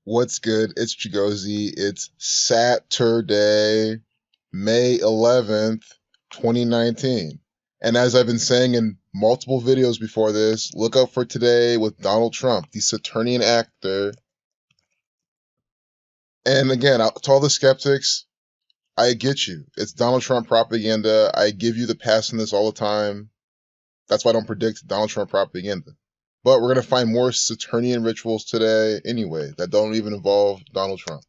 What's good? It's Chigozy. It's Saturday, May 11th, 2019. And as I've been saying in multiple videos before this, look out for today with Donald Trump, the Saturnian actor. And again, to all the skeptics, I get you. It's Donald Trump propaganda. I give you the pass on this all the time. That's why I don't predict Donald Trump propaganda. But we're going to find more Saturnian rituals today anyway that don't even involve Donald Trump.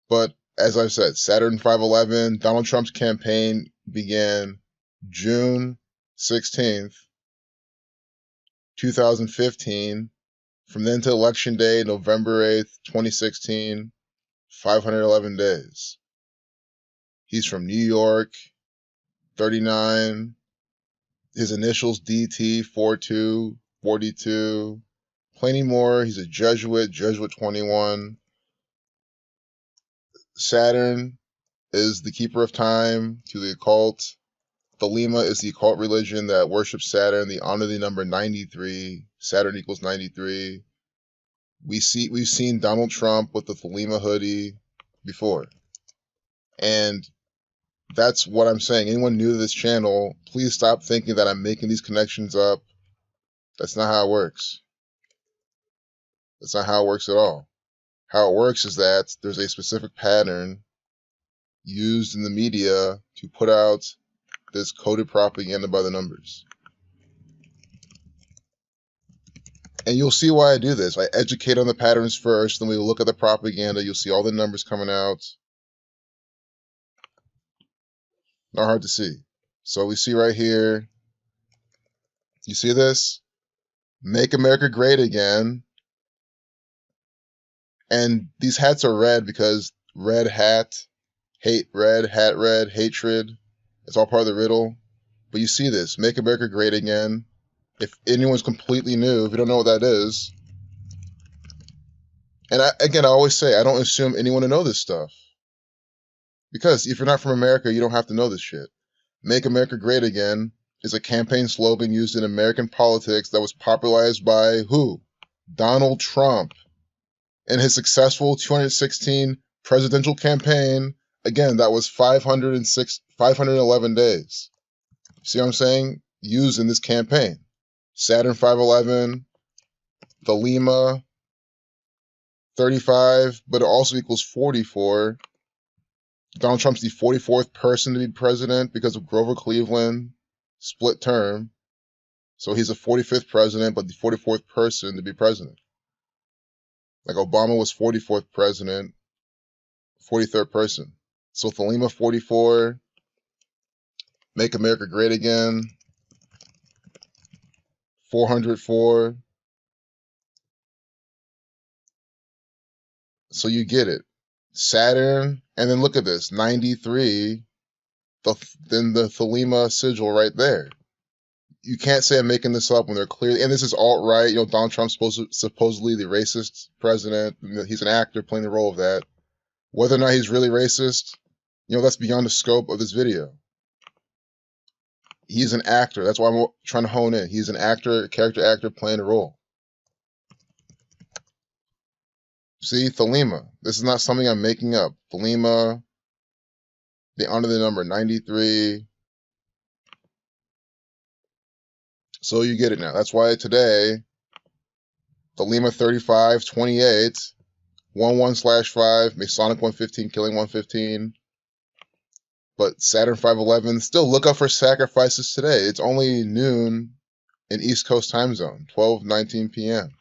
But as I've said, Saturn 511, Donald Trump's campaign began June 16th, 2015. From then to Election Day, November 8th, 2016, 511 days. He's from New York, 39. His initials DT, 42, 42. Plenty more. He's a Jesuit, Jesuit 21. Saturn is the keeper of time to the occult. Thelema is the occult religion that worships Saturn. They honor the number 93. Saturn equals 93. We've seen Donald Trump with the Thelema hoodie before. And that's what I'm saying. Anyone new to this channel, please stop thinking that I'm making these connections up. That's not how it works. That's not how it works at all. How it works is that there's a specific pattern used in the media to put out this coded propaganda by the numbers. And you'll see why I do this. I educate on the patterns first, then we look at the propaganda. You'll see all the numbers coming out. Not hard to see. So we see right here, you see this? Make America Great Again. And these hats are red because red hat, hate red, hat red, hatred. It's all part of the riddle. But you see this, Make America Great Again. If anyone's completely new, if you don't know what that is. And I always say, I don't assume anyone to know this stuff. Because if you're not from America, you don't have to know this shit. Make America Great Again is a campaign slogan used in American politics that was popularized by who? Donald Trump. In his successful 2016 presidential campaign, again, that was 511 days. See what I'm saying? Used in this campaign. Saturn 511, Thelema 35, but it also equals 44. Donald Trump's the 44th person to be president because of Grover Cleveland split term. So he's the 45th president, but the 44th person to be president. Like Obama was 44th president, 43rd person. So Thelema 44, Make America Great Again, 404. So you get it. Saturn, and then look at this, 93, then the Thelema sigil right there. You can't say I'm making this up when they're clearly, and this is alt-right, Donald Trump's supposedly the racist president. He's an actor playing the role of that. Whether or not he's really racist, that's beyond the scope of this video. He's an actor. That's why I'm trying to hone in. He's an actor, character actor playing a role. See, Thelema. This is not something I'm making up. Thelema, they honor the number 93. So you get it now. That's why today, Thelema 3528, 11/5, Masonic 115, killing 115. But Saturn 511, still look out for sacrifices today. It's only noon in East Coast time zone, 12:19 p.m.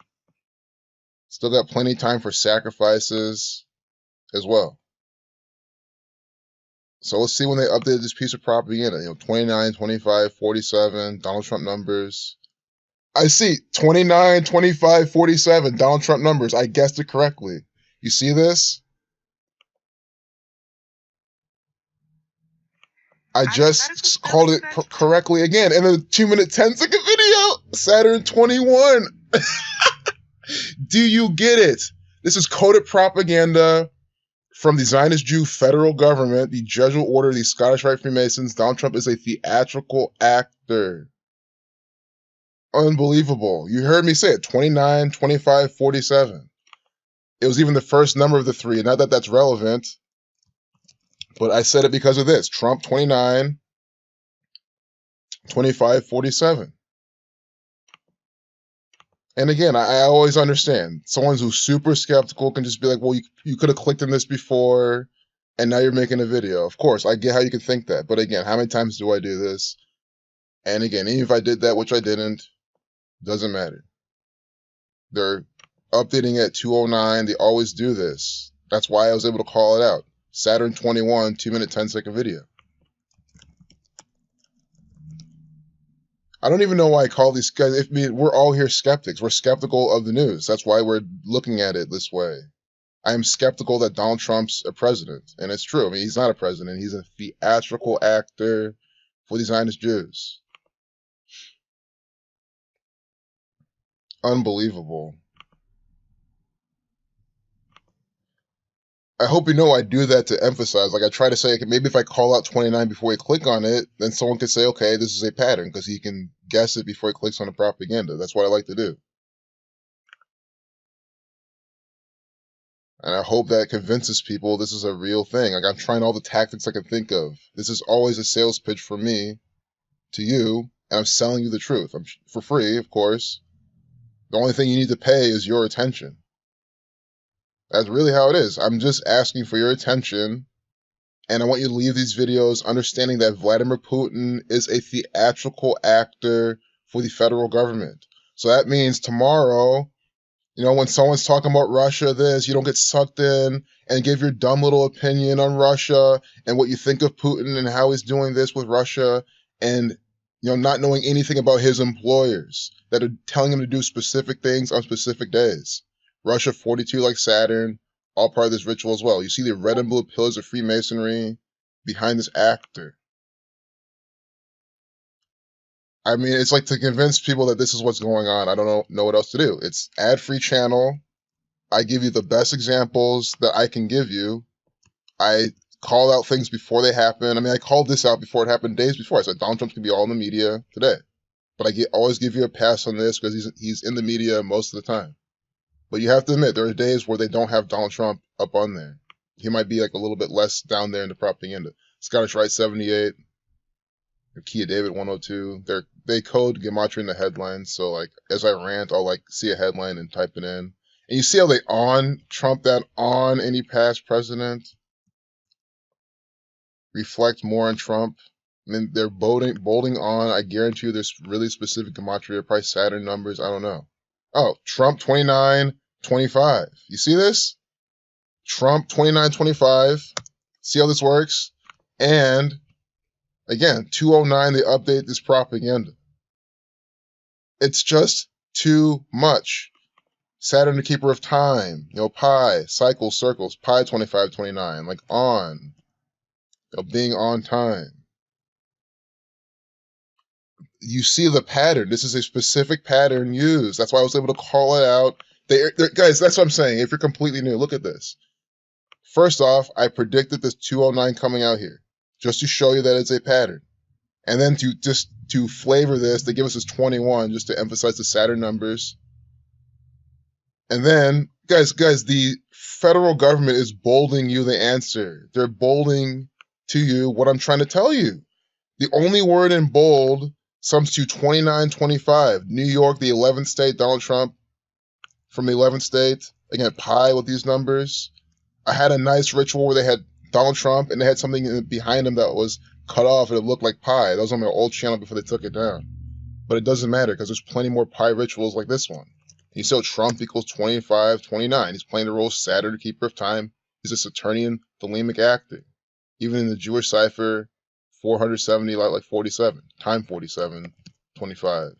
Still got plenty of time for sacrifices as well. So let's see when they updated this piece of propaganda. 29, 25, 47, Donald Trump numbers. I see 29, 25, 47, Donald Trump numbers. I guessed it correctly. You see this? I just called it correctly again. And then a 2-minute, 10-second video, Saturn 21. Do you get it? This is coded propaganda from the Zionist Jew federal government, the Jesuit order, the Scottish Rite Freemasons. Donald Trump is a theatrical actor. Unbelievable. You heard me say it. 29, 25, 47. It was even the first number of the three. Not that that's relevant, but I said it because of this. Trump 29, 25, 47. And again, I always understand. Someone who's super skeptical can just be like, well, you could have clicked on this before, and now you're making a video. Of course, I get how you can think that. But again, how many times do I do this? And again, even if I did that, which I didn't, doesn't matter. They're updating at 2:09. They always do this. That's why I was able to call it out. Saturn 21, 2-minute, 10-second video. I don't even know why I call these guys. I mean, we're all here skeptics. We're skeptical of the news. That's why we're looking at it this way. I am skeptical that Donald Trump's a president. And it's true. I mean, he's not a president. He's a theatrical actor for the Zionist Jews. Unbelievable. I hope you know I do that to emphasize. Like I try to say, okay, maybe if I call out 29 before you click on it, then someone could say, okay, this is a pattern because he can guess it before he clicks on the propaganda. That's what I like to do. And I hope that convinces people this is a real thing. Like I'm trying all the tactics I can think of. This is always a sales pitch for me to you, and I'm selling you the truth. I'm for free, of course. The only thing you need to pay is your attention. That's really how it is. I'm just asking for your attention, and I want you to leave these videos understanding that Vladimir Putin is a theatrical actor for the federal government. So that means tomorrow, you know, when someone's talking about Russia, you don't get sucked in and give your dumb little opinion on Russia and what you think of Putin and how he's doing this with Russia and, you know, not knowing anything about his employers that are telling him to do specific things on specific days. Russia 42 like Saturn, all part of this ritual as well. You see the red and blue pillars of Freemasonry behind this actor. I mean, it's like to convince people that this is what's going on. I don't know what else to do. It's ad-free channel. I give you the best examples that I can give you. I call out things before they happen. I mean, I called this out before it happened days before. I said Donald Trump's going to be all in the media today. But I always give you a pass on this because he's in the media most of the time. But you have to admit, there are days where they don't have Donald Trump up on there. He might be like a little bit less down there in the propaganda. Scottish Rite 78, Kia David 102. They code gematria in the headlines. So like as I rant, I'll like see a headline and type it in. And you see how they Trump that on any past president. Reflect more on Trump. I mean, they're bolding on. I guarantee you there's really specific gematria, probably Saturn numbers. I don't know. Oh, Trump 29, 25. You see this? Trump 29, 25. See how this works? And again, 209, they update this propaganda. It's just too much. Saturn, the keeper of time. You know, pi, cycles, circles, pi 25, 29. Like on. You know, being on time. You see the pattern. This is a specific pattern used. That's why I was able to call it out. Guys, that's what I'm saying. If you're completely new, look at this. First off, I predicted this 209 coming out here, just to show you that it's a pattern. And then to flavor this, they give us this 21 just to emphasize the Saturn numbers. And then, guys, the federal government is bolding you the answer. They're bolding to you what I'm trying to tell you. The only word in bold sums to 2925. New York, the 11th state, Donald Trump from the 11th state. Again, pi with these numbers. I had a nice ritual where they had Donald Trump and they had something behind him that was cut off and it looked like pi. That was on my old channel before they took it down. But it doesn't matter because there's plenty more pi rituals like this one. You see how Trump equals 25, 29. He's playing the role of Saturn, the keeper of time. He's a Saturnian thelemic actor. Even in the Jewish cipher, 470, like 47. Time 47, 25.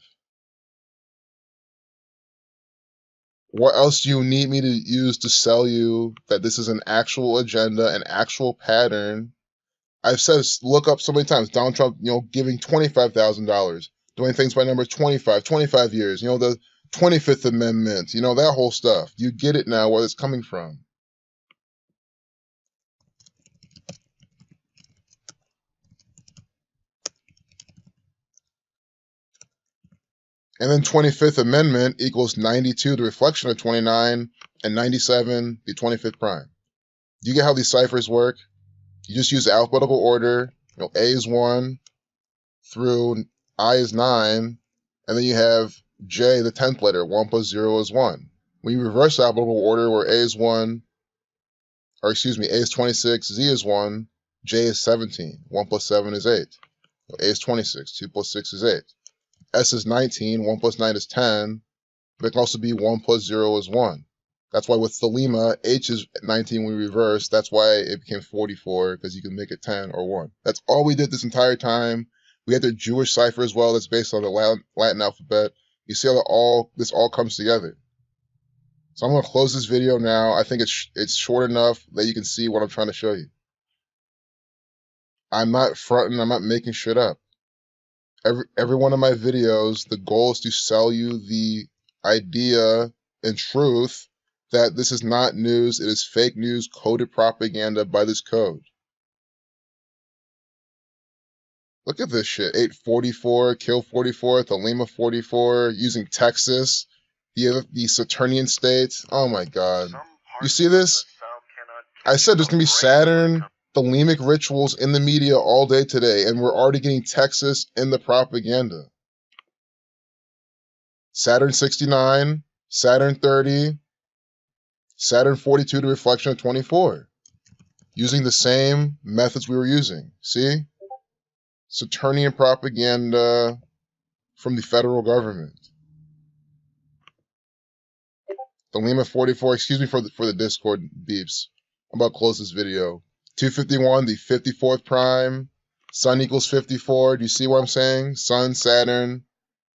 What else do you need me to use to sell you that this is an actual agenda, an actual pattern? I've said, look up so many times, Donald Trump, you know, giving $25,000, doing things by numbers 25 years, you know, the 25th Amendment, you know, that whole stuff. You get it now, where it's coming from. And then 25th Amendment equals 92, the reflection of 29, and 97, the 25th prime. Do you get how these ciphers work? You just use alphabetical order. A is 1 through I is 9, and then you have J, the 10th letter. 1 plus 0 is 1. When you reverse alphabetical order, where A is 1, or excuse me, A is 26, Z is 1, J is 17. 1 plus 7 is 8. A is 26. 2 plus 6 is 8. S is 19. 1 plus 9 is 10. But it can also be 1 plus 0 is 1. That's why with Thelema, H is 19 when we reverse. That's why it became 44, because you can make it 10 or 1. That's all we did this entire time. We had the Jewish cipher as well that's based on the Latin alphabet. You see how this all comes together. So I'm going to close this video now. I think it's short enough that you can see what I'm trying to show you. I'm not fronting. I'm not making shit up. Every one of my videos, the goal is to sell you the idea and truth that this is not news. It is fake news, coded propaganda by this code. Look at this shit. 844, kill 44, Thelema 44, using Texas, the Saturnian states. Oh my god. You see this? I said there's going to be Saturn, Thelemic rituals in the media all day today, and we're already getting Texas in the propaganda. Saturn 69, Saturn 30, Saturn 42 to reflection of 24. Using the same methods we were using. See? Saturnian propaganda from the federal government. Thelema 44, excuse me for the Discord beeps. I'm about to close this video. 251, the 54th prime. Sun equals 54. Do you see what I'm saying? Sun, Saturn,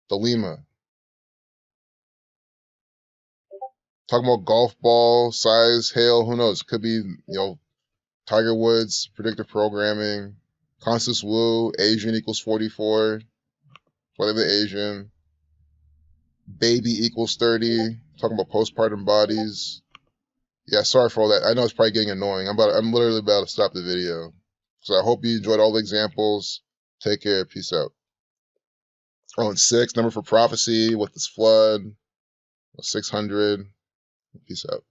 Thelema. Talking about golf ball, size, hail, who knows? Could be, Tiger Woods, predictive programming. Constance Wu, Asian equals 44. Whatever Asian. Baby equals 30. Talking about postpartum bodies. Yeah, sorry for all that. I know it's probably getting annoying. I'm literally about to stop the video. So I hope you enjoyed all the examples. Take care. Peace out. Oh, and 6, number for prophecy with this flood. 600. Peace out.